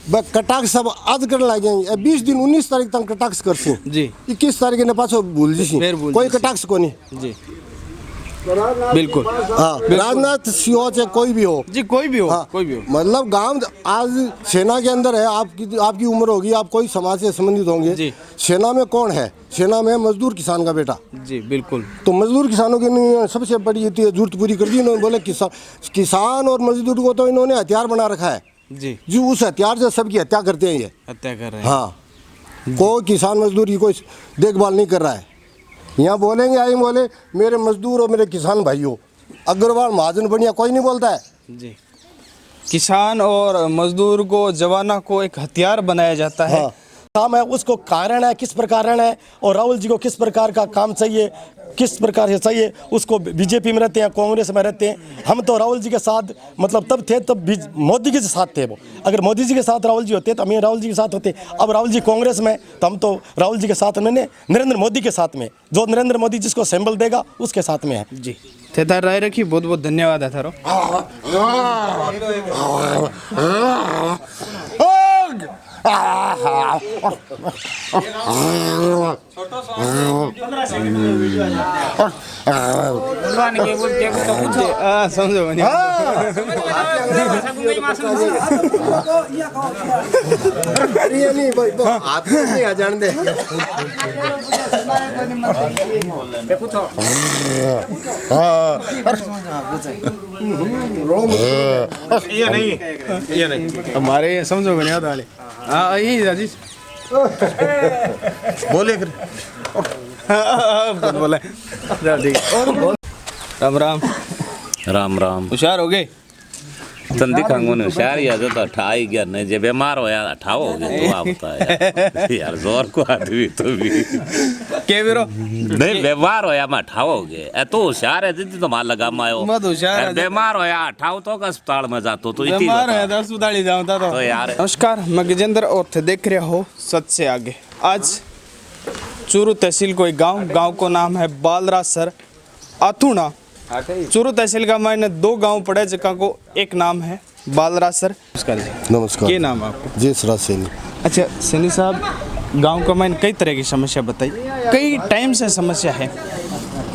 कटाक्ष सब आज कर लागे 20 दिन 19 तारीख तक कटाक्ष करसी जी 21 तारीख ने पाछो भूल जीसी कोई कटाक्ष को नहीं जी बिल्कुल हाँ राजनाथ सिंह चाहे कोई भी हो जी कोई भी हो हाँ, कोई भी हो मतलब गांव आज सेना के अंदर है आपकी उम्र होगी आप कोई समाज से संबंधित होंगे जी सेना में कौन है सेना में मजदूर किसान का बेटा जी बिल्कुल तो मजदूर किसानों की नहीं सबसे बड़ी जरूरत पूरी कर दी इन्होंने बोले किसान और मजदूर को तो इन्होंने हथियार बना रखा है जी जो उस हथियार से सबकी हत्या करते हैं ये हत्या कर रहे हैं हाँ कोई किसान मजदूर की कोई देखभाल नहीं कर रहा है यहाँ बोलेंगे आई बोले मेरे मजदूर और मेरे किसान भाइयों अग्रवाल महाजन बढ़िया कोई नहीं बोलता है जी किसान और मजदूर को जवाना को एक हथियार बनाया जाता है हाँ। काम है उसको कारण है किस प्रकार है और राहुल जी को किस प्रकार का काम चाहिए किस प्रकार से चाहिए उसको बीजेपी में रहते हैं कांग्रेस में रहते हैं हम तो राहुल जी के साथ मतलब तब थे तब मोदी के साथ थे वो अगर मोदी जी के साथ राहुल जी होते तो हम राहुल जी के साथ होते अब राहुल जी कांग्रेस में तो हम तो राहुल जी के साथ में नरेंद्र मोदी के साथ में जो नरेंद्र मोदी जिसको सिंबल देगा उसके साथ में है जी थेतार राय रखी बहुत बहुत धन्यवाद है थारो समझो जान दे ये नहीं हमारे समझो बुनियाद वाले हाँ यही राजेश बोले फिर बोले ठीक राम राम राम राम होशियार हो गए तन दिखांगो ने होशियार या जो तो अठाई गया ने जे बीमार होया अठाओ हो गया तो आप बता यार जोर को आदमी तो भी के बिरो नहीं बीमार होया मैं अठाओ हो गया ए तो होशियार है जितनी तो मार लगा मायो मत होशियार है बीमार होया अठाओ तो अस्पताल में जातो तो इतनी बीमार है तो अस्पताल ही जाऊंगा तो यार नमस्कार मैं गजेंद्र और थे देख रहे हो सच से आगे आज चूरू तहसील को एक गांव को नाम है बालरासर आथुणा चूरू तहसील का मैंने 2 गांव पड़े जिनका को एक नाम है बालरासर नमस्कार जी नमस्कार क्या नाम है आपको जय श्री सैनी अच्छा सैनी साहब गांव का मैंने कई तरह की समस्या बताई कई टाइम से समस्या है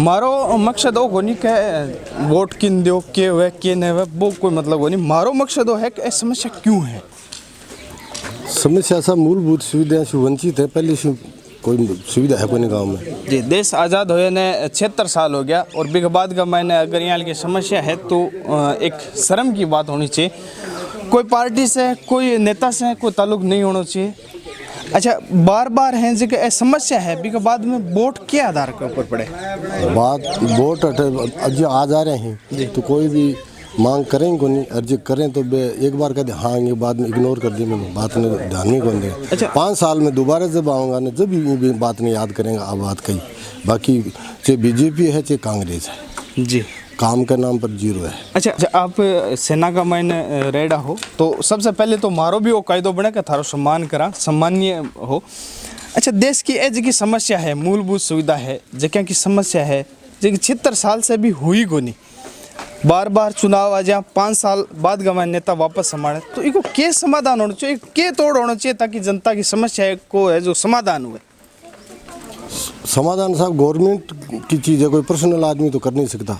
मारो मकसद वो नहीं कि वोट किन दो के हुए के नहीं हुए वो कोई मतलब वो नहीं मारो मकसद वो है कि समस्या क्यों है समस्या सब मूलभूत सुविधाएं से वंचित है पहले से कोई सुविधा है कोई गांव में जी देश आज़ाद हुए ने 76 साल हो गया और बिग बाद का मैंने अगर यहाँ की समस्या है तो एक शर्म की बात होनी चाहिए कोई पार्टी से कोई नेता से कोई ताल्लुक नहीं होना चाहिए अच्छा बार बार है जो कि समस्या है बिग बाद में वोट के आधार के ऊपर पड़े बात वोट जो आ जा रहे हैं तो कोई भी मांग करेंगे को नहीं अर्जी करें तो एक बार कहते हाँ ये बाद में इग्नोर कर दी मैंने बात ने ध्यान नहीं कौन देगा अच्छा 5 साल में दोबारा जब आऊँगा ना जब ये बात नहीं याद करेंगे आप बात कही बाकी चाहे बीजेपी है चाहे कांग्रेस है जी काम के नाम पर जीरो है अच्छा आप सेना का मैंने रेडा हो तो सबसे पहले तो मारो भी वो कायदो बने कि थारो सम्मान करा सम्मानीय हो अच्छा देश की एज की समस्या है मूलभूत सुविधा है जगह की समस्या है जो 76 साल से भी हुई को नहीं बार बार चुनाव आ जाए 5 साल बाद गवाए नेता वापस संभाले तो इनको के समाधान होना चाहिए के तोड़ होना चाहिए ताकि जनता की समस्या को है जो समाधान हुए समाधान साहब गवर्नमेंट की चीज़ है कोई पर्सनल आदमी तो कर नहीं सकता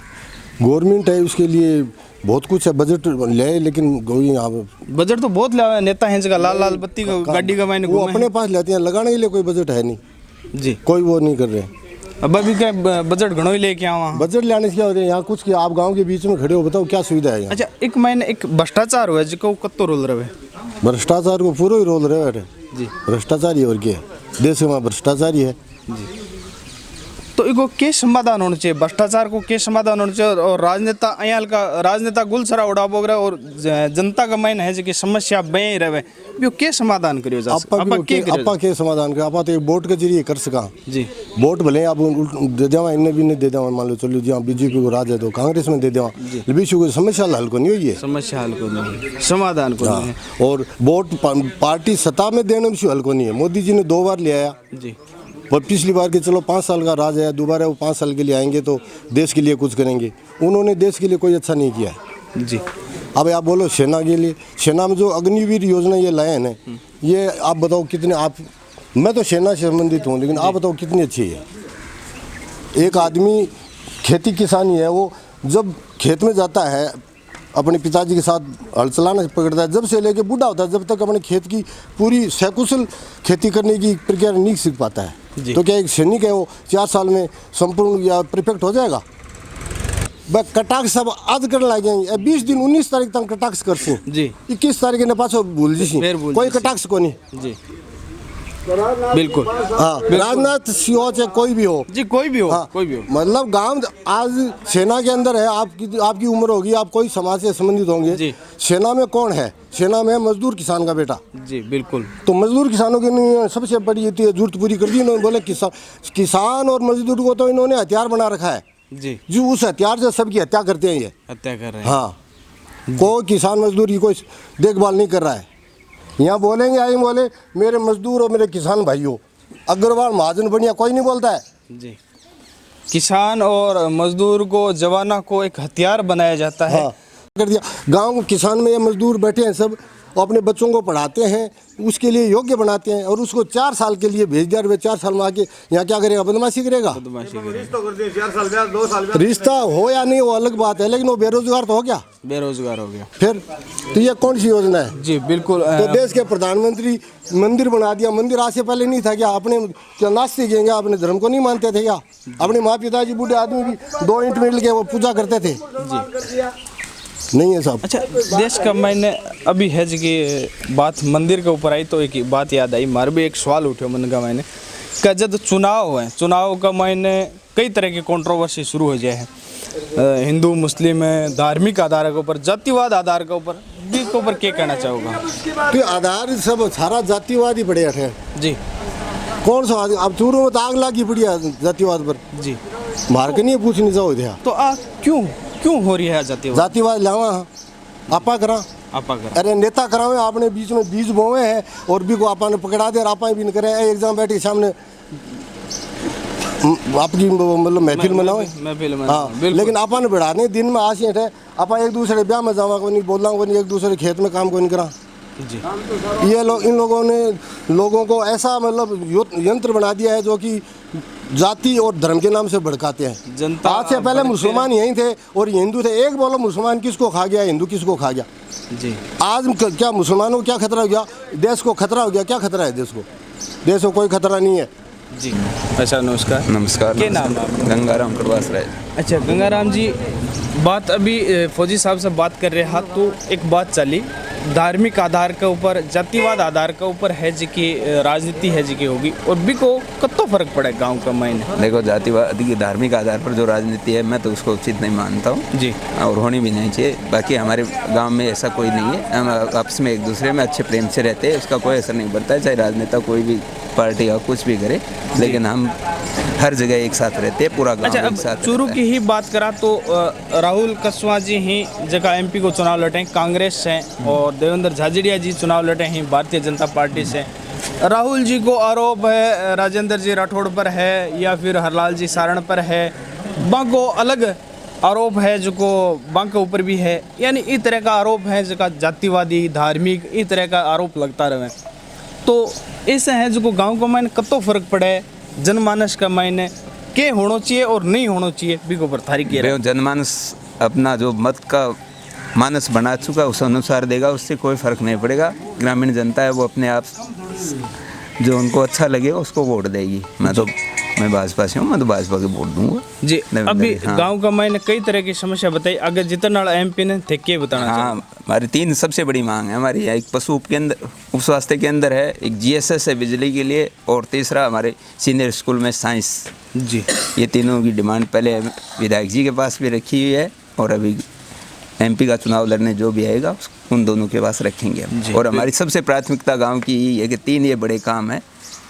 गवर्नमेंट है उसके लिए बहुत कुछ है बजट ले लेकिन यहाँ बजट तो बहुत लाया नेता हैं जगह लाल लाल बत्ती गाड़ी का मैंने वो अपने पास लेते हैं लगाने के लिए कोई बजट है नहीं जी कोई वो नहीं कर रहे हैं अब अभी क्या बजट घणो ही लेके आवा बजट लाने से क्या होता है यहाँ कुछ कि आप गांव के बीच में खड़े हो बताओ क्या सुविधा है यहाँ अच्छा एक मैंने एक भ्रष्टाचार हुआ जिसको कत्तो रोल रहे भ्रष्टाचार को पूरा ही रोल रहे जी भ्रष्टाचार ही और क्या है देश में भ्रष्टाचार ही है जी तो इको के समाधान होना चाहिए भ्रष्टाचार को के समाधान होना चाहिए और राजनेता अयाल का राजनेता गुलसरा उड़ा बोग रहा और जनता का मायने है जो समस्या बे रहे यो के समाधान करियो जा आपा के समाधान कर आपा तो वोट के जरिए कर सका जी वोट भले आप दे देवा इन्हें भी नहीं दे देवा मान लो चलो जी बीजेपी को राज है तो कांग्रेस में दे देवा बीच को समस्या हल को नहीं हुई है समस्या हल को नहीं समाधान को नहीं और वोट पार्टी सत्ता में देने में हल को नहीं है मोदी जी ने 2 बार ले आया जी और पिछली बार के चलो 5 साल का राज है दोबारा वो 5 साल के लिए आएंगे तो देश के लिए कुछ करेंगे उन्होंने देश के लिए कोई अच्छा नहीं किया जी अब आप बोलो सेना के लिए, सेना में जो अग्निवीर योजना ये लाए हैं ना, ये आप बताओ कितने, आप मैं तो सेना से संबंधित हूँ, लेकिन आप बताओ कितनी अच्छी है। एक आदमी खेती किसानी है, वो जब खेत में जाता है अपने पिताजी के साथ हल चलाना पकड़ता है, जब से लेके बूढ़ा होता है, जब तक अपने खेत की पूरी सकुशल खेती करने की प्रक्रिया नहीं सीख पाता है। तो क्या एक सैनिक है वो 4 साल में संपूर्ण या परफेक्ट हो जाएगा? बस कटाक्ष सब आज करने लगे हैं, 20 दिन 19 तारीख तक कटाक्ष कर सी जी, 21 तारीख ने पाछो भूल जी, कोई कटाक्ष को नहीं जी, बिल्कुल। हाँ, राजनाथ सिंह हो चाहे कोई भी हो जी, कोई भी हो, हाँ, कोई भी हो, मतलब गांव आज सेना के अंदर है, आपकी उम्र होगी, आप कोई समाज से संबंधित होंगे जी। सेना में कौन है? सेना में मजदूर किसान का बेटा। जी बिल्कुल। तो मजदूर किसानों की सबसे बड़ी जरूरत पूरी कर दी इन्होंने। बोले किसान और मजदूर को तो इन्होंने हथियार बना रखा है जी, जो उस हथियार से सबकी हत्या करते हैं, ये हत्या कर रहे हैं। हाँ, कोई किसान मजदूर की कोई देखभाल नहीं कर रहा है। यहाँ बोलेंगे आई बोले मेरे मजदूर और मेरे किसान भाइयों, अग्रवाल महाजन बढ़िया कोई नहीं बोलता है जी। किसान और मजदूर को, जवाना को एक हथियार बनाया जाता है। हाँ, कर दिया। गांव किसान में ये मजदूर बैठे हैं सब, अपने बच्चों को पढ़ाते हैं, उसके लिए योग्य बनाते हैं, और उसको 4 साल के लिए भेज दिया। 4 साल में आके यहाँ क्या करेगा? बदमाशी करेगा। रिश्ता हो या नहीं वो अलग बात है, लेकिन वो बेरोजगार तो हो गया, बेरोजगार हो गया फिर तो ये कौन सी योजना है? जी बिल्कुल। तो देश के प्रधानमंत्री मंदिर बना दिया। मंदिर आज से पहले नहीं था क्या? अपने क्या नास्तिक हैं क्या? अपने धर्म को नहीं मानते थे क्या? अपने माँ पिताजी बूढ़े आदमी भी 2 ईंट मिल के वो पूजा करते थे जी। नहीं है साहब। अच्छा, देश का मैंने अभी है जी की बात मंदिर के ऊपर आई तो एक बात याद आई, मारे भी एक सवाल उठे मन का मैंने कि जब चुनाव है, चुनाव का मैंने कई तरह की कंट्रोवर्सी शुरू हो जाए है, हिंदू मुस्लिम है, धार्मिक आधार के ऊपर, जातिवाद आधार के ऊपर, भी के ऊपर क्या कहना चाहोगा? तो आधार सब सारा जातिवाद ही पड़े है जी। कौन सा? अब चूरू में तो आग लागी पड़ी है जातिवाद पर जी, मार के नहीं पूछनी जाओ थे। तो क्यों हो रही है जातिवाद लावा आपा करा आपा कर? अरे नेता करावे, आपने बीच में बीज बोए हैं और भी को आपा ने पकड़ा दे, आपा भी नहीं करे। एग्जाम बैठी सामने आपकी मतलब महफिल मनाओ, हाँ, लेकिन आपा ने बढ़ाने दिन में आशी है, आपा एक दूसरे ब्याह में जावा को नहीं, बोलना को नहीं, एक दूसरे खेत में काम को नहीं करा जी। ये इन लोगों ने लोगों को ऐसा मतलब यंत्र बना दिया है जो कि जाति और धर्म के नाम से भड़काते हैं जनता। आज से पहले मुसलमान यहीं थे और हिंदू थे। एक बोलो मुसलमान किसको खा गया, हिंदू किसको खा गया जी। आज क्या मुसलमानों को क्या खतरा हो गया? देश को खतरा हो गया। क्या खतरा है देश को? देश को कोई खतरा नहीं है जी। अच्छा, नमस्कार। नमस्कार। क्या नाम है? गंगाराम कड़वास राय। अच्छा, गंगाराम जी, बात अभी फौजी साहब से बात कर रहे हाथ तो एक बात चली, धार्मिक आधार के ऊपर, जातिवाद आधार के ऊपर है जी की राजनीति है जी की होगी, और भी को कत्तो फर्क पड़े गांव का मायने? देखो, जातिवाद की धार्मिक आधार पर जो राजनीति है, मैं तो उसको उचित नहीं मानता हूँ जी, और होनी भी नहीं चाहिए। बाकी हमारे गांव में ऐसा कोई नहीं है, हम आपस में एक दूसरे में अच्छे प्रेम से रहते हैं, उसका कोई असर नहीं पड़ता है, चाहे राजनेता कोई भी पार्टी हो कुछ भी करे, लेकिन हम हर जगह एक साथ रहते हैं, पूरा गाँव एक साथ। चूरू की ही बात करा तो राहुल कसवा जी ही जगह MP को चुनाव लड़े कांग्रेस से, और देवेंद्र झाझड़िया जी चुनाव लड़े हैं भारतीय जनता पार्टी से। राहुल जी को आरोप है राजेंद्र जी राठौड़ पर है या फिर हरलाल जी सारण पर है, बाको अलग आरोप है जो को बांक के ऊपर भी है, यानी इस तरह का आरोप है जो जातिवादी धार्मिक इस तरह का आरोप लगता रहे। तो ऐसे हैं जो को गाँव को मायने कतो फर्क पड़े, जनमानस का मायने के होना चाहिए और नहीं होना चाहिए, भी को पर थारी किया जनमानस अपना जो मत का मानस बना चुका उस अनुसार देगा, उससे कोई फर्क नहीं पड़ेगा। ग्रामीण जनता है वो अपने आप जो उनको अच्छा लगे उसको वोट देगी। मैं भाजपा से हूँ, मैं तो भाजपा के वोट दूंगा जी। अभी हाँ। गांव का मैंने कई तरह की समस्या बताई, अगर जितना MP ने थे के बताना? हाँ, हमारी 3 सबसे बड़ी मांग है हमारी। एक पशु उप स्वास्थ्य केंद्र है, एक GSS है बिजली के लिए, और तीसरा हमारे सीनियर स्कूल में साइंस जी। ये तीनों की डिमांड पहले विधायक जी के पास भी रखी हुई है, और अभी MP का चुनाव लड़ने जो भी आएगा उन दोनों के पास रखेंगे। और हमारी सबसे प्राथमिकता गांव की यही है कि 3 ये बड़े काम है,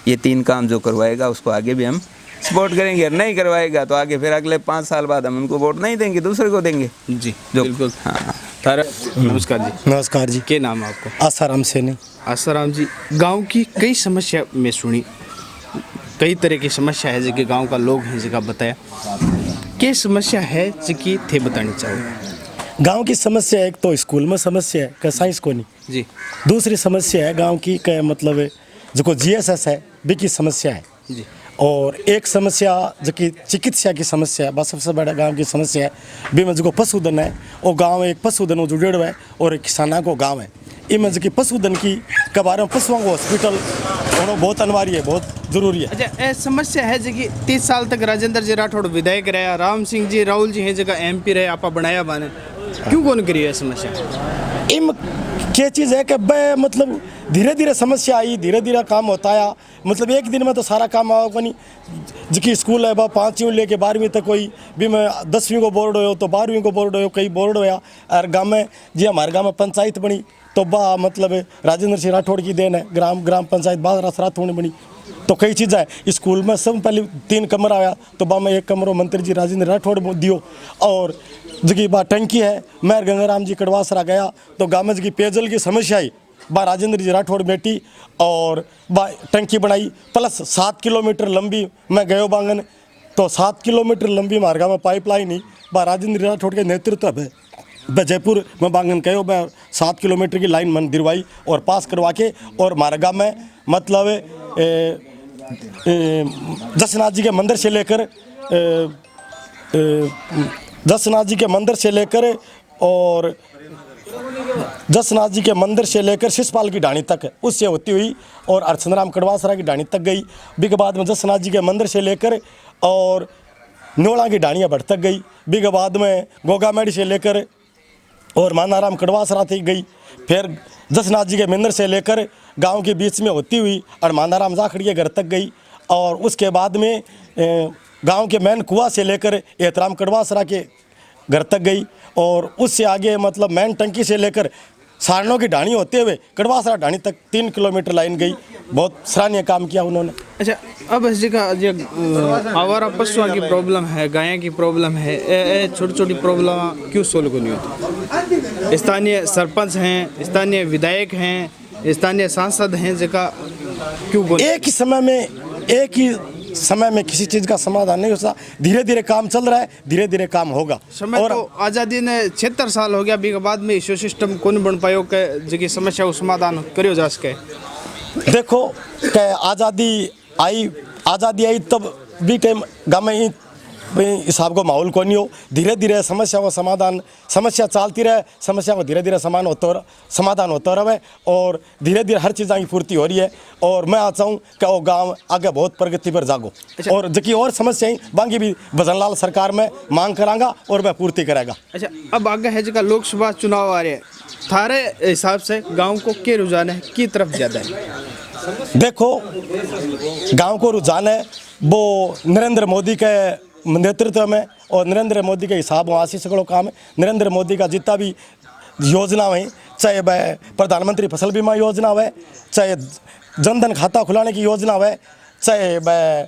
ये 3 काम जो करवाएगा उसको आगे भी हम सपोर्ट करेंगे, नहीं करवाएगा तो आगे फिर अगले 5 साल बाद हम उनको वोट नहीं देंगे, दूसरे को देंगे जी। जो बिल्कुल हाँ। नमस्कार जी। नमस्कार जी। क्या नाम है आपको? आसाराम सैनी। आसाराम जी, गांव की कई समस्या में सुनी, कई तरह की समस्या है जो गांव का लोग हैं जिसका बताया, क्या समस्या है जिसकी थे बतानी चाहिए? गांव की समस्या एक तो स्कूल में समस्या है कि साइंस को नहीं, जी दूसरी समस्या है गांव की कि मतलब जो जीएसएस है भी की समस्या है जी और एक समस्या जो कि चिकित्सा की समस्या है। बस सबसे बड़ा गांव की समस्या है भी में जो पशुधन है वो गांव एक पशुधन जुड़ेड़ है और एक किसाना को गांव है। इनमें जो कि पशुधन की के बारे में पशुओं को हॉस्पिटल होना बहुत अनिवार्य है, बहुत जरूरी है। अच्छा ये समस्या है जी कि 30 साल तक राजेंद्र जी राठौड़ विधायक रहा, राम सिंह जी राहुल जी हैं जगह MP रहे, आपा बनाया बाने, क्यों कौन करी है समस्या? इम क्या चीज़ है कि भाई मतलब धीरे धीरे समस्या आई, धीरे धीरे काम होता आया। मतलब एक दिन में तो सारा काम आओ नहीं। जिसकी स्कूल है 5वीं लेके 12वीं तक, कोई भी मैं 10वीं को बोर्ड हो तो 12वीं को बोर्ड हो, कई बोर्ड होया। और गाँव में जी हमारे गाँव में पंचायत बनी तो बा मतलब राजेंद्र सिंह राठौड़ की देन है। ग्राम पंचायत बादरा राठौड़ बनी तो कई चीज़ें है। स्कूल में सब पहले 3 कमरा आया तो बा में 1 कमरों मंत्री जी राजेंद्र राठौड़ दियो। और जगह बा टंकी है, मेयर गंगाराम जी कड़वासरा गया तो गाँव में जगह पेयजल की समस्या आई, बा राजेंद्र जी राठौड़ बेटी और बा टंकी बनाई। प्लस 7 किलोमीटर लंबी मैं गयो बांगन तो 7 किलोमीटर लंबी मार्गा में पाइपलाइन ही बा राजेंद्र राठौड़ के नेतृत्व है जयपुर में बांगन कहो मैं 7 किलोमीटर की लाइन मन दिलवाई और पास करवा के और मार्गा में मतलब जसनाथ जी के मंदिर से लेकर जसनाथ जी के मंदिर से लेकर और जसनाथ जी के मंदिर से लेकर शिषपाल की ढाणी तक उससे होती हुई और अर्चनराम कड़वासरा की ढाणी तक गई। बिग बाद में जसनाथ जी के मंदिर से लेकर और नोड़ा की ढाणियाँ भट तक गई। बिग बाद में गोगामेड़ी से लेकर और मानाराम कड़वासरा तक गई। फिर जसनाथ जी के मंदिर से लेकर गांव के बीच में होती हुई और मानाराम जाखड़ी के घर तक गई। और उसके बाद में गांव के मैन कुआं से लेकर एहतराम कड़वासरा के घर तक गई। और उससे आगे मतलब मैन टंकी से लेकर सारणों की ढाणी होते हुए कड़वासरा ढाणी तक 3 किलोमीटर लाइन गई। बहुत सराहनीय काम किया उन्होंने। अच्छा अब इस जगह जो आवारा पशुओं की प्रॉब्लम है, गायों की प्रॉब्लम है, छोटी छोटी प्रॉब्लम क्यों सोल्व नहीं होती? स्थानीय सरपंच हैं, स्थानीय विधायक हैं, स्थानीय सांसद हैं, जगह क्यों बोल एक ही समय में किसी चीज़ का समाधान नहीं होता। धीरे धीरे काम चल रहा है, धीरे धीरे काम होगा। समय और तो आज़ादी ने 76 साल हो गया, भी बाद में इशू सिस्टम कौन बन पायो के जगह समस्या को समाधान करियो जा सके। देखो कि आज़ादी आई तब भी टाइम गाँव में हिसाब को माहौल को नहीं हो। धीरे धीरे समस्या को समस्या चलती रहे, समस्या को धीरे धीरे समाधान होता रहे और धीरे धीरे हर चीज़ की पूर्ति हो रही है। और मैं आता हूँ कि वो गांव आगे बहुत प्रगति पर जागो। अच्छा। और जबकि और समस्याएं बाकी भी भजनलाल सरकार में मांग करांगा और मैं पूर्ति करेगा। अच्छा अब आगे है जगह लोकसभा चुनाव आ रहे हैं, थारे हिसाब से गाँव को क्या रुझान है, की तरफ ज़्यादा है? देखो गाँव को रुझान है वो नरेंद्र मोदी के नेतृत्व में और नरेंद्र मोदी के हिसाब में आशीष सगड़ो काम है। नरेंद्र मोदी का जितना भी योजना है, चाहे वह प्रधानमंत्री फसल बीमा योजना है, चाहे जनधन खाता खुलाने की योजना है, चाहे वह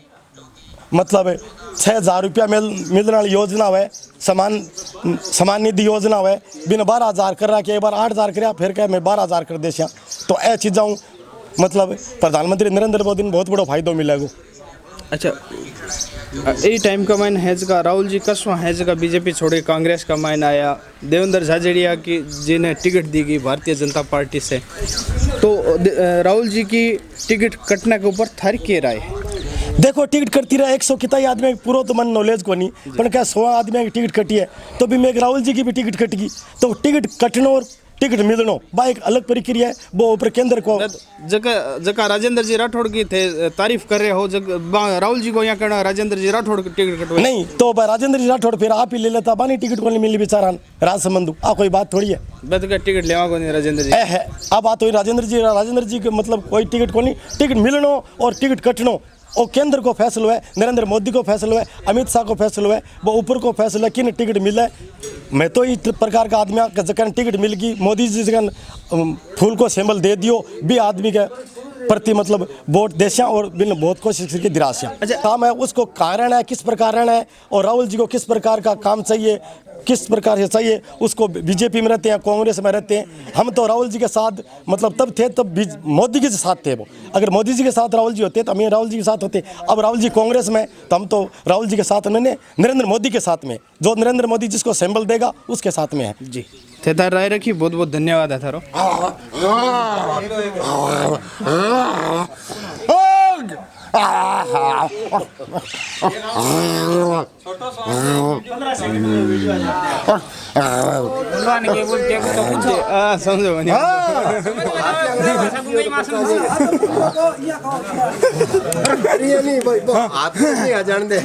मतलब 6,000 रुपया मिलने वाली योजना है, समान निधि योजना है, बिन 12,000 कर रहा कि एक बार 8,000 कर फिर क्या मैं 12,000 कर दे। तो यह चीज़ों मतलब प्रधानमंत्री नरेंद्र मोदी ने बहुत बड़ा फायदा मिलेगा। अच्छा यही टाइम का मायने है जगह राहुल जी कसवा है जगह बीजेपी छोड़े कांग्रेस का मायने आया, देवेंद्र झाझड़िया की जिन्हें टिकट दी गई भारतीय जनता पार्टी से, तो राहुल जी की टिकट कटने के ऊपर थारी के राय है? देखो टिकट कटती रहा 100 कितना आदमी पूरा तो मन नॉलेज को नहीं, पर क्या 100 आदमी की टिकट कटी है तो भी मैं राहुल जी की भी टिकट कटेगी। तो टिकट कटना और टिकट मिलना बा एक अलग प्रक्रिया है। वो ऊपर केंद्र को जगह राजेंद्र जी राठौड़ की थे तारीफ कर रहे हो, राहुल जी को यहाँ कहना राजेंद्र जी राठौड़ की टिकट कटवा नहीं तो राजेंद्र जी राठौड़ फिर आप ही ले लेता बानी टिकट को नहीं मिली बेचारा राजसमंदू। कोई बात थोड़ी है, टिकट लेवा को नहीं राजेंद्र जी है। अब बात हुई राजेंद्र जी के मतलब कोई टिकट को नहीं, टिकट मिलनो और टिकट कटनो और केंद्र को फैसला है, नरेंद्र मोदी को फैसला है, अमित शाह को फैसला है, वो ऊपर को फैसला है किन टिकट मिले। मैं तो इस प्रकार का आदमी जगह टिकट मिल गई, मोदी जी जगह फूल को सैंबल दे दियो भी आदमी के प्रति मतलब वोट देशियाँ और बिन बहुत कोशिश करके दिरासियाँ अच्छा काम है उसको कारण है किस प्रकार है और राहुल जी को किस प्रकार का काम चाहिए किस प्रकार से चाहिए उसको बीजेपी में रहते हैं कांग्रेस में रहते हैं हम तो राहुल जी के साथ मतलब तब थे तब मोदी जी के साथ थे वो अगर मोदी जी के साथ राहुल जी होते तो हम राहुल जी के साथ होते अब राहुल जी कांग्रेस में तो हम तो राहुल जी के साथ में नरेंद्र मोदी के साथ में जो नरेंद्र मोदी जिसको सिंबल देगा उसके साथ में है जी थे तार राय रखी बहुत बहुत धन्यवाद है थारो समझो ये नहीं भाई आप नहीं आ जान दे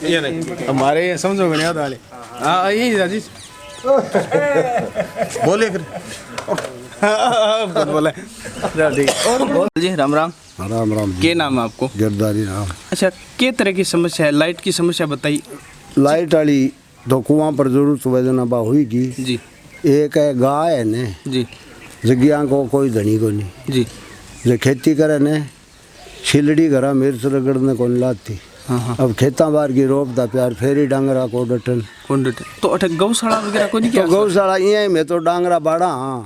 ये नहीं हमारे समझो नहीं आता वाले हाँ यही राजेश बोले फिर बोले ठीक और जी राम राम राम राम के नाम है आपको गिरधारी राम अच्छा के तरह की समस्या है लाइट की समस्या बताइए लाइट वाली तो कुआं पर जरूरत वजह बा हुई की जी एक है गाय है ने जी जगिया को कोई धनी को नहीं जी जो खेती करे ने छिलड़ी घरा मिर्च रगड़ने को नहीं लाती हाँ अब खेता बार की रोपता प्यार फेरी डांगरा को डटन तो अठे गौशाला वगैरह को नहीं तो क्या गौशाला ये में तो डांगरा बाड़ा हाँ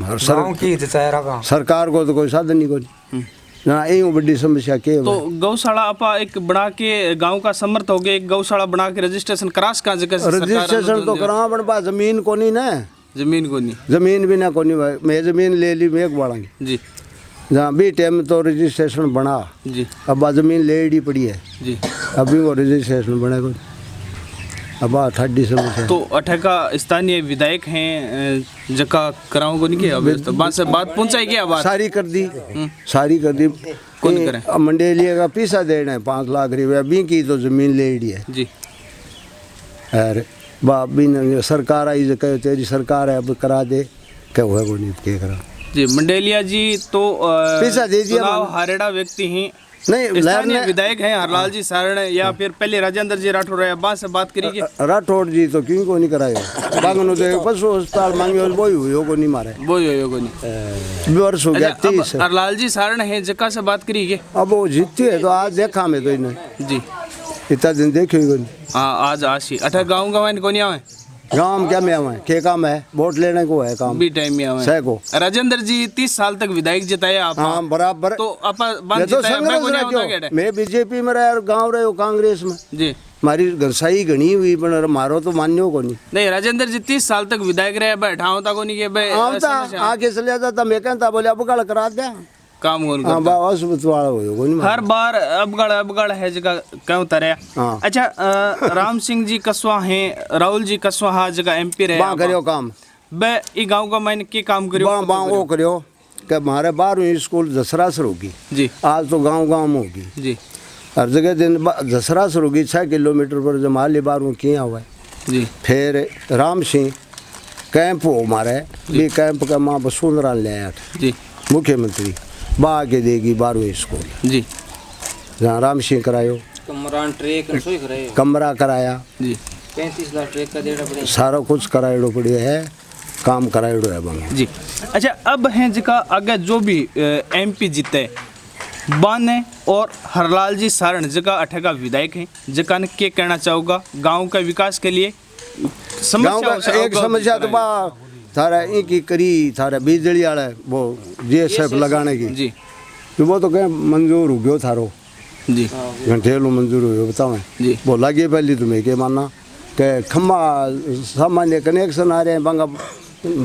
और सरकार को तो कोई साधन नहीं कोई ना ये बड़ी समस्या के तो गौशाला आपा एक बना के गांव का समर्थ हो गया एक गौशाला बना के रजिस्ट्रेशन करास का जगह रजिस्ट्रेशन तो करा बन पा जमीन को नहीं ना जमीन को नहीं जमीन भी ना को नहीं भाई मैं जमीन ले ली मैं बढ़ाऊंगी जी जहाँ भी टाइम तो रजिस्ट्रेशन बना जी अब जमीन लेडी पड़ी है जी अभी वो रजिस्ट्रेशन बनेगा अब थर्डी समस्या तो अठे का स्थानीय विधायक हैं जका कराओ को नहीं किया व्यवस्था बात से बात पहुंचाई क्या बात सारी कर दी कौन करे? मंडेलिया का पैसा देना है 5 लाख रुपया भी की तो जमीन लेडी है जी अरे बाप भी नहीं सरकार आई जो कहे तेरी सरकार है अब करा दे क्या हुआ को नहीं क्या करा जी मंडेलिया जी तो पैसा दे दिया चुनाव हारेड़ा व्यक्ति हैं नहीं स्थानीय विधायक हैं हरलाल जी सारण या फिर पहले राजेंद्र जी राठौर है बात से बात करिए राठौड़ जी तो क्यों को नहीं करायो बागनो तो पशु अस्पताल मांगे वो ही हुई को नहीं मारे वो ही को नहीं वर्ष हो गया अच्छा, 30 अब हरलाल जी सारण है जका से बात करिए अब वो जीती है तो आज देखा मैं तो इन्हें जी इतना दिन देखियो को हाँ आज आशी अठा गाँव गवान को नहीं आवे गाँव में क्या में आवे के काम है वोट लेने को है काम भी टाइम में आवे सह को राजेंद्र जी 30 साल तक विधायक जिताया आप हाँ बराबर तो आपा मैं बात तो जिताया मैं को नहीं संघर्ष होता रखियो क्या मैं बीजेपी में रहा और गाँव रहे कांग्रेस में जी मारी घरसाई घनी हुई पर मारो तो मान्यो को नहीं नहीं राजेंद्र जी 30 साल तक विधायक रहे बैठा होता को नहीं के बे आके चले जाता मैं कहता बोले अब गल करा दे काम कौन हाँ करता अस्पताल वाला हो को नहीं हर बार अबगड़ है जगह क्यों तरह हाँ। अच्छा राम सिंह जी कसवा हैं राहुल जी कसवा हाँ जगह एमपी रहे बाँ करियो काम बे ई गांव का मैंने के काम करियो बाँ बाँ वो करियो कि हमारे 12वीं स्कूल दसरा से होगी जी आज तो गांव में होगी जी हर जगह दिन दसरा से होगी 6 किलोमीटर पर जमाली 12वीं किया हुआ है जी फिर राम सिंह कैंप हो हमारे भी कैंप का माँ वसुंधरा ले आया जी मुख्यमंत्री बा के देगी 12वीं स्कूल जी जहाँ राम सिंह करायो कमरा कराया जी 35 लाख ट्रेक का देना पड़ेगा सारा कुछ कराइडो पड़ियो है काम कराइडो है बंग जी अच्छा अब हैं जगह आगे जो भी एमपी जीते बाने और हरलाल जी सारण जगह अठे का विधायक हैं जगह ने क्या कहना चाहूँगा गांव के विकास के लिए गाँव का एक समस्या तो बा थारा एक ही करी थारा बिजली वाला वो जीएसएफ लगाने की जी तो वो तो क्या मंजूर हो गयो थारो जी घंटेलू मंजूर हो बताओ जी वो लगे पहले तुम्हें क्या मानना कि खम्बा सामान्य कनेक्शन आ रहे हैं बंगा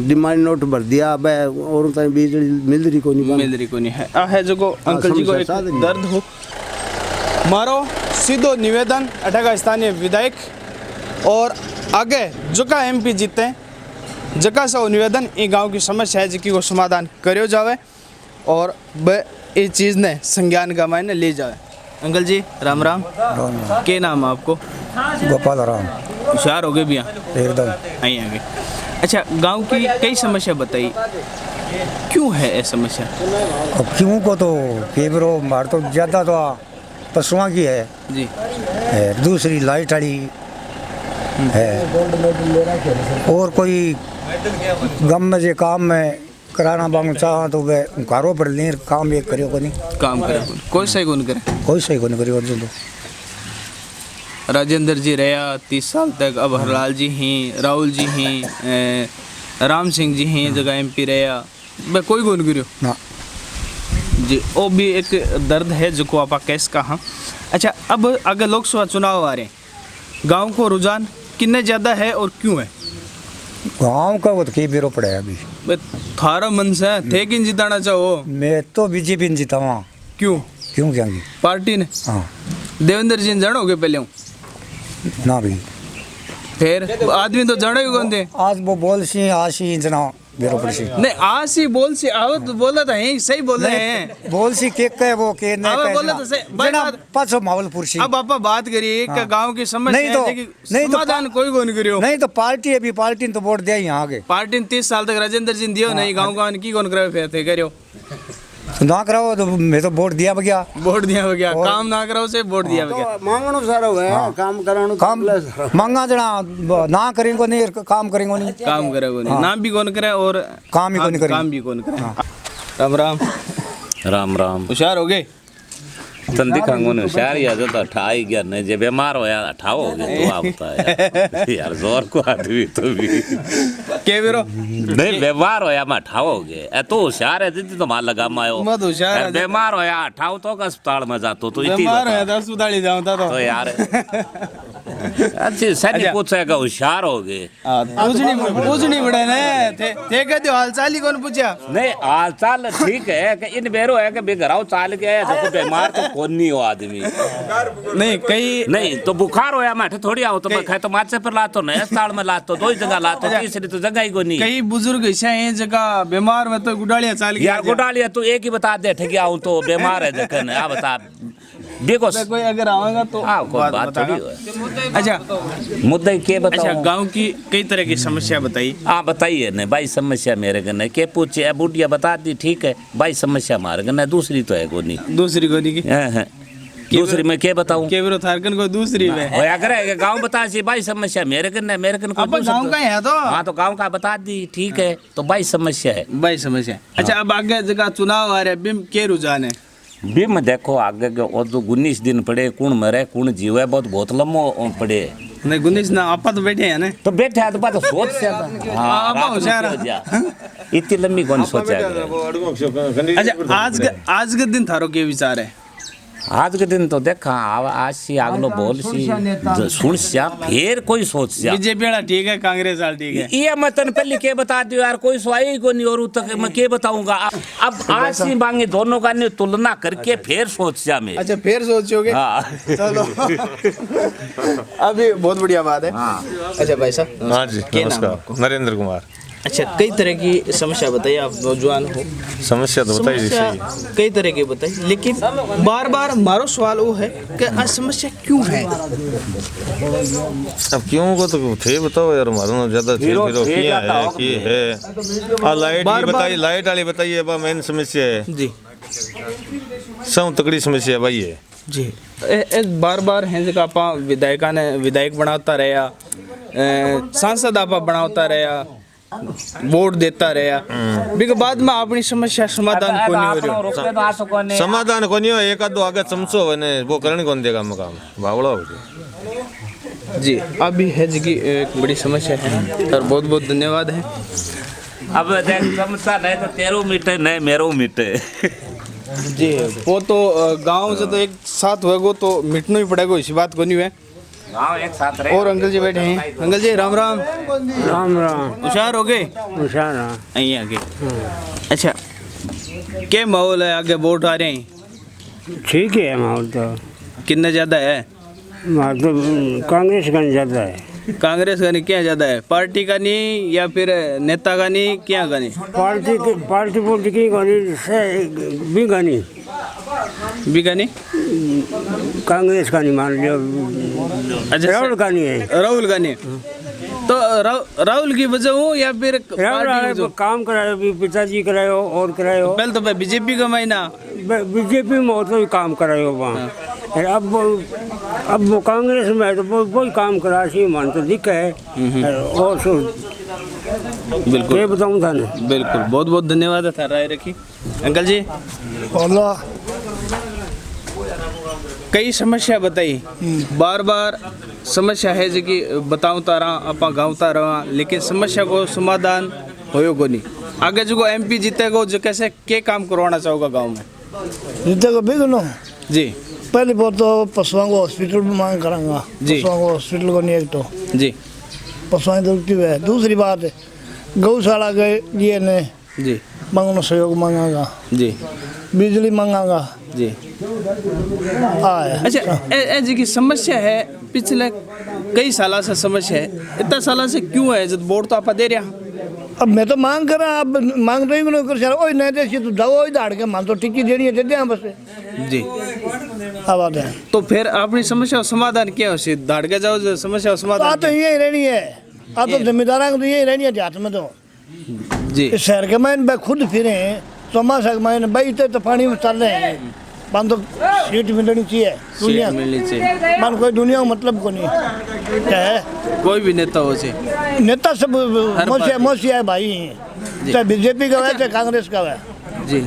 डिमांड नोट भर दिया अब और बिजली मिल रही को नहीं है है जो अंकल जी को एक दर्द हो मारो सीधो निवेदन अठा स्थानीय विधायक और आगे जो का एमपी जीते जका से निवेदन ये गांव की समस्या है जिसकी को समाधान करो जावे और ये चीज़ ने संज्ञान का मायने ले जाए अंकल जी राम राम के नाम है आपको गोपाल राम होशियार हो गए भैया एकदम आई आगे अच्छा गांव की कई समस्या बताई क्यों है ये समस्या अब क्यों को तो केवरो मार तो ज़्यादा तो पशुओं की है जी दूसरी लाइट वाली है और कोई गम में जे काम में कराना बांग चाह तो वे कारो पर लेर काम एक करियो को नहीं काम करे कोई सही कौन करे कोई सही को नहीं करियो अर्जुन तो राजेंद्र जी रहा 30 साल तक अब हरलाल जी हैं राहुल जी हैं राम सिंह जी हैं जगह MP रहा भाई कोई कौन करियो ना जी वो भी एक दर्द है जो को आप कैस कहा। अच्छा अब अगर लोकसभा चुनाव आ रहे हैं गांव को रुझान कितने ज़्यादा है और क्यों है गाँव का वो तो कई बेरो पड़ा है अभी भाई थारा मन से थे किन जिताना चाहो मैं तो बीजेपी ने जितावा क्यों क्यों क्या पार्टी ने हाँ देवेंद्र जी ने जानोगे पहले हूँ ना भी फिर आदमी तो जानो ही कौन थे आज वो बोल सी आशी जना बेरो पड़ी सी नहीं आज ही बोल से आओ तो बोला था यही सही बोल रहे हैं बोल सी के कहे वो के नहीं अब कहे बोला जना। तो सही जना बात पाछो मावलपुर सी अब आप बात करिए कि गांव की समस्या नहीं तो- है, लेकिन नहीं तो समाधान कोई कौन करियो नहीं तो पार्टी अभी पार्टी ने तो वोट दिया यहाँ आगे पार्टी ने 30 साल तक राजेंद्र जी ने दियो नहीं गांव गांव की कौन करे फिर थे करियो तो ना कराओ तो मैं तो वोट दिया गया वोट दिया हो गया काम ना करो से वोट दिया हो गया मांगणो सारो है काम कराणो काम मांगा जना ना करेंगे नहीं काम करेंगे नहीं काम करे को नहीं नाम भी कौन करे और काम ही कौन करे। काम भी कौन करे राम राम राम राम होशियार हो गए तन दिखांगो ने होशियार या जो तो अठाई गया नहीं जे बीमार होया अठाओ हो गया तो आप बता यार जोर को आदमी तो भी के बिरो नहीं बीमार होया मैं अठाओ हो गए ए तो होशियार है जितनी तो मार लगा मायो मत होशियार है। बीमार होया अठाओ तो अस्पताल में जातो तो इतनी बीमार है 10 उताली जाऊं था तो यार अच्छी सही पूछेगा होशियार हो गए पूछ नहीं बड़े ने थे कहते हाल चाल ही कौन पूछा नहीं हाल चाल ठीक है कि इन बेरो है कि बेघराव चाल के है देखो बीमार तो कौन नहीं हो आदमी नहीं कई नहीं तो बुखार होया मैं थोड़ी आओ तो मैं खाए तो माचे पर लातो नहीं अस्पताल में लातो दो ही जगह लातो तीसरी तो जगह ही को नहीं कई बुजुर्ग ऐसे हैं जगह बीमार में तो गुडालिया चाल यार गुडालिया तू एक ही बता दे ठगी आऊं तो बीमार है जखन आ बता देखो कोई अगर आएगा तो कोई बात थोड़ी है अच्छा मुद्दा के बताओ अच्छा गांव की कई तरह की समस्या बताई हाँ बताइए नहीं भाई समस्या मेरे कने के पूछे बुढ़िया बता दी ठीक है भाई समस्या हमारे कने दूसरी तो है को नहीं दूसरी गोदी की दूसरी मैं क्या बताऊं के बिरो थारकन को दूसरी में होया करे गांव बता सी भाई समस्या मेरे कन अब गांव का है तो हाँ तो गांव का बता दी ठीक है तो भाई समस्या है भाई समस्या है। अच्छा अब आगे जगह चुनाव आ रहे हैं बिम के रुझान है बिम देखो आगे के और जो 19 दिन पड़े कौन मरे कौन जीवे बहुत लम्बो पड़े नहीं गुनिश ना आपा तो बैठे हैं ना तो बैठे हैं तो बात सोच से इतनी लंबी कौन सोचा अच्छा आज के दिन थारो के विचार है आज के दिन तो देखा आज सी आगलो बोल सी सुन सिया फिर कोई सोच सिया बीजेपी वाला ठीक है कांग्रेस वाला ठीक है ये मैं तन पहले के बता दियो यार कोई सवाई को नहीं और तक मैं के बताऊंगा अब आज सी मांगे दोनों का ने तुलना करके फिर सोच सिया मैं अच्छा फिर सोचोगे हाँ चलो अभी बहुत बढ़िया बात है अच्छा भाई साहब हाँ जी नमस्कार नरेंद्र कुमार अच्छा कई तरह की समस्या बताइए आप नौजवान हो समस्या तो बताइए समस्या कई तरह की बताइए लेकिन बार बार हमारो सवाल वो है कि आज समस्या क्यों है अब क्यों को तो थे बताओ यार हमारा ज्यादा किया है कि है लाइट बताइए लाइट वाली बताइए बा मेन समस्या है जी सब तकड़ी समस्या है भाई है जी बार बार हैं जगह आपा विधायका ने विधायक बनाता रहा सांसद आपा बनाता रहा वोट देता रहा बिक बाद में अपनी समस्या समाधान को नहीं हो रहा समाधान को नहीं हो एक आधो आगे चमचो ने वो करने कौन देगा काम बावड़ा हो जी अभी है जी की एक बड़ी समस्या है और बहुत बहुत धन्यवाद है अब देख समस्या नहीं तो तेरो मिटे नहीं मेरो मिटे जी वो तो गांव से तो एक साथ होएगो तो मिटना ही पड़ेगा इसी बात को नहीं है एक साथ रहे और अंकल जी बैठे हैं अंकल जी राम राम राम राम होशियार हो गए होशियार यहीं आगे अच्छा क्या माहौल है आगे वोट आ रहे हैं ठीक है माहौल तो कितना ज़्यादा है तो कांग्रेस का ज़्यादा है कांग्रेस का नहीं क्या ज़्यादा है पार्टी का नहीं या फिर नेता का नहीं क्या का नहीं पार्टी की गानी से भी गानी भी का नहीं कांग्रेस का नहीं मान लियो अच्छा राहुल का नहीं है राहुल का नहीं तो राहुल की वजह हो या फिर राहुल काम करायो पिताजी करायो और करायो पहले तो बीजेपी का महीना बीजेपी में मतलब काम करायो वहाँ अब वो कांग्रेस में है तो वही काम करा सी मान तो दिक्कत है और सो बिल्कुल बताऊँ था ना। बिल्कुल, बहुत बहुत धन्यवाद था राय रखी। अंकल जी कई समस्या बताई, बार बार समस्या है जी कि बताऊँ तारा आप गाँवता रहा, लेकिन समस्या को समाधान होयो को नहीं। आगे जो MP जीतेगा जो कैसे क्या काम करवाना चाहोगा गांव में? जीतेगा बिगनो जी, पहले बात तो पशुओं को हॉस्पिटल में मांग करांगा जी। पशुओं को हॉस्पिटल को नहीं एक तो जी पशुएं दुखती है। दूसरी बात गौशाला के लिए ने जी मांगना सहयोग मांगागा जी, बिजली मांगागा जी। अच्छा ए जी की समस्या है पिछले कई साल से समस्या है, इतना साल से क्यों है? जब वोट तो आप दे रहे हैं। अब मैं तो मांग कर रहा, अब मांग रही हूँ कर ओए नहीं दे तो दवा ही दाड़ के मान तो टिक्की देनी है दे दे बस जी। आवाज है तो फिर अपनी समस्या का समाधान क्या हो? दाड़ के जाओ जो समस्या का समाधान तो यही रहनी है। तो जिम्मेदार तो यही रहनी है देहात में तो जी। इस शहर के मैंने खुद फिरे चौमासा के मैंने बैठते तो पानी में चल रहे हैं मान तो सीट मिलनी चाहिए दुनिया मिलनी चाहिए। मान कोई दुनिया का मतलब को नहीं क्या है, कोई भी नेता हो जाए, नेता सब मोसी है भाई, चाहे BJP का है चाहे कांग्रेस का है जी।